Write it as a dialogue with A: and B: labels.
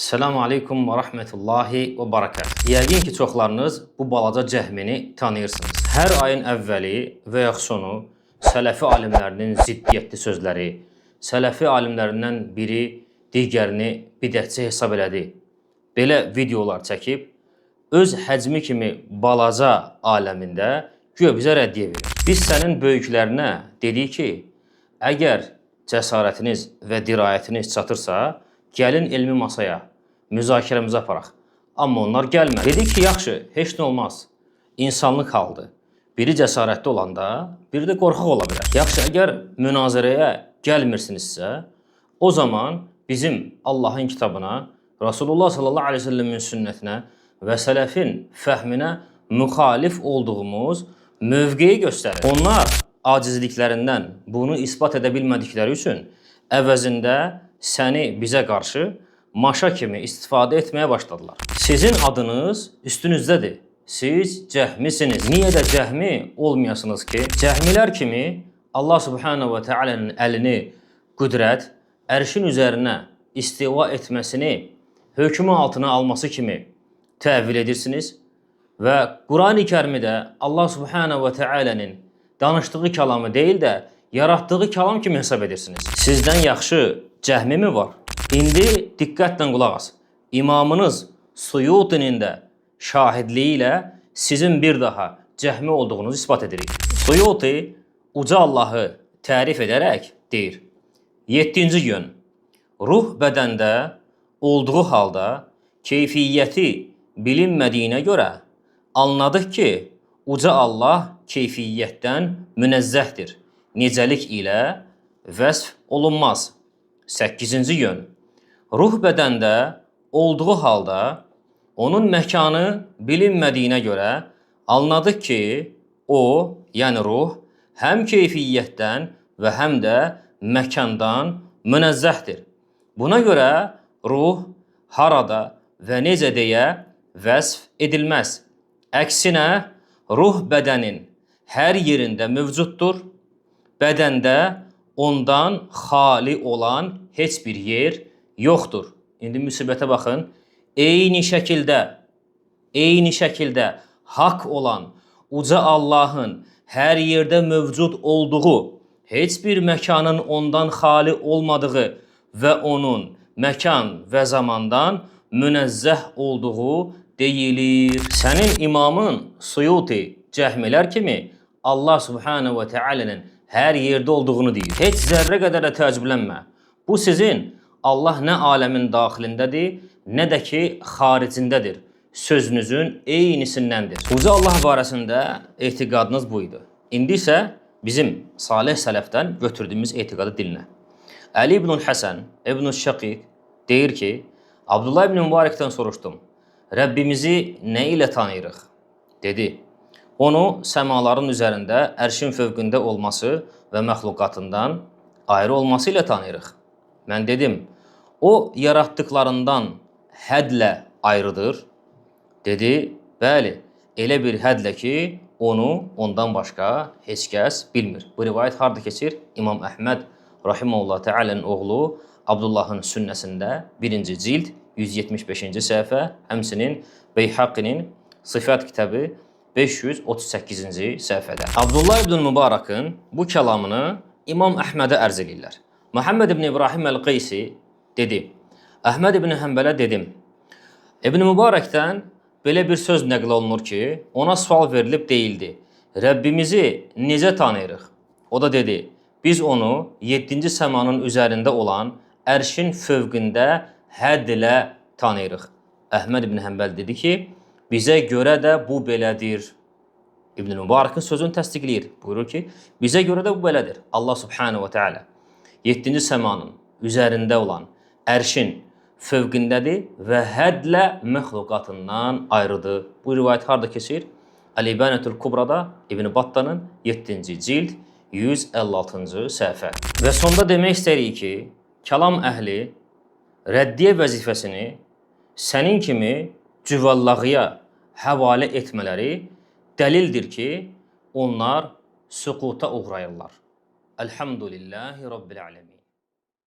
A: Selamun Aleyküm ve Rahmetullahi ve Berekatuhu. Yəqin ki, çoxlarınız bu balaca cəhmini tanıyırsınız. Hər ayın əvvəli və ya sonu sələfi alimlərinin ziddiyyətli sözləri, sələfi alimlərindən biri digərini bidətçi hesab elədi. Belə videolar çəkib, öz həcmi kimi balaca aləmində güya bizə rəddiyə verir. Biz sənin böyüklərinə dedik ki, əgər cəsarətiniz və dirayətiniz çatırsa, gəlin elmi masaya, müzakirəmizi aparaq. Amma onlar gəlmədi. Dedik ki, yaxşı, heç nə olmaz. İnsanlıq haldır. Biri cəsarətli olanda, biri də qorxaq ola bilər. Yaxşı, əgər münazirəyə gəlmirsinizsə, o zaman bizim Allahın kitabına, Rasulullah sallallahu aleyhi ve sellemin sünnətinə və sələfin fəhminə müxalif olduğumuz mövqeyi göstərir. Onlar acizliklərindən bunu ispat edə bilmədikləri üçün əvəzində səni bizə qarşı maşa kimi istifadə etməyə başladılar. Sizin adınız üstünüzdədir. Siz cəhmisiniz. Niyə də cəhmi olmayasınız ki? Cəhmilər kimi Allah subhanahu və teala'nın əlini qüdrət, ərşin üzərinə istiva etməsini hökmü altına alması kimi təvil edirsiniz və Quran-ı Kərimdə Allah subhanahu və teala'nın danışdığı kəlamı deyil də yaratdığı kəlam kimi hesab edirsiniz. Sizdən yaxşı cəhmi mi var? İndi diqqətlə qulaq as. İmamınız Suyutinin də şahidliyi ilə sizin bir daha cəhmi olduğunuzu ispat edirik. Suyuti uca Allahı tərif edərək deyir. 7-ci yön. Ruh bədəndə olduğu halda keyfiyyəti bilinmədiyinə görə anladıq ki, uca Allah keyfiyyətdən münezzəhdir. Necəlik ilə vəsf olunmaz. 8-ci yön. Ruh bədəndə olduğu halda onun məkanı bilinmədiyinə görə anladıq ki, o, yəni ruh, həm keyfiyyətdən və həm də məkandan münezzəhdir. Buna görə ruh harada və necə deyə vəsf edilməz. Əksinə, ruh bədənin hər yerində mövcuddur. Bədəndə ondan xali olan heç bir yer yoxdur. İndi müsibətə baxın. Eyni şəkildə haqq olan uca Allahın hər yerdə mövcud olduğu, heç bir məkanın ondan xali olmadığı və onun məkan və zamandan münezzəh olduğu deyilir. Sənin imamın Suyuti cəhmilər kimi Allah subhanahu və teala'nın hər yerdə olduğunu deyir. Heç zərrə qədər də təəccüblənmə. Bu sizin Allah nə aləmin daxilindədir, nə də ki xaricindədir. Sözünüzün eynisindəndir. Uca Allah barəsində etiqadınız bu idi. İndi isə bizim salih sələfdən götürdüyümüz etiqadı dinlə. Əli ibn Həsən, ibn Şəqiq deyir ki, Abdullah ibn Mübarəkdən soruşdum. Rəbbimizi nə ilə tanıyırıq? Dedi, onu səmaların üzərində ərşin fövqündə olması və məxluqatından ayrı olması ilə tanıyırıq. Mən dedim, o yaratdıqlarından hədlə ayrıdır. Dedi, bəli, elə bir hədlə ki, onu ondan başqa heç kəs bilmir. Bu rivayət harada keçir? İmam Əhməd rahimehullah teala'nın oğlu Abdullahın sünnəsində 1-ci cild 175-ci səhifə, həmsinin Beyhaqinin Sifət kitabı 538-ci səhifədə. Abdullah ibn Mübarakın bu kəlamını İmam Əhmədə ərz edirlər. Muhammed ibn İbrahim Əl-Qeysi dedi, Əhməd ibn Həmbələ dedim. İbn Mübarəkdən belə bir söz nəql olunur ki, ona sual verilib deyildi. Rəbbimizi necə tanıyırıq? O da dedi, biz onu 7-ci səmanın üzərində olan ərşin fövqündə hədlə tanıyırıq. Əhməd ibn Həmbəl dedi ki, bizə görə də bu belədir. İbn Mübarəkin sözünü təsdiqləyir. Buyurur ki, bizə görə də bu belədir. Allah subhanahu və teala 7-ci səmanın üzərində olan ərşin fövqündədir və hədlə məxluqatından ayrıdır. Bu rivayət harada keçir? Əl-İbanətül Kubrada İbn Battanın 7-ci cild 156-cı səhifə. Və sonda demək istəyirik ki, kəlam əhli rəddiyə vəzifəsini sənin kimi cüvallağıya həvalə etmələri dəlildir ki, onlar süquta uğrayırlar. Elhamdülillahi Rabbil alemin.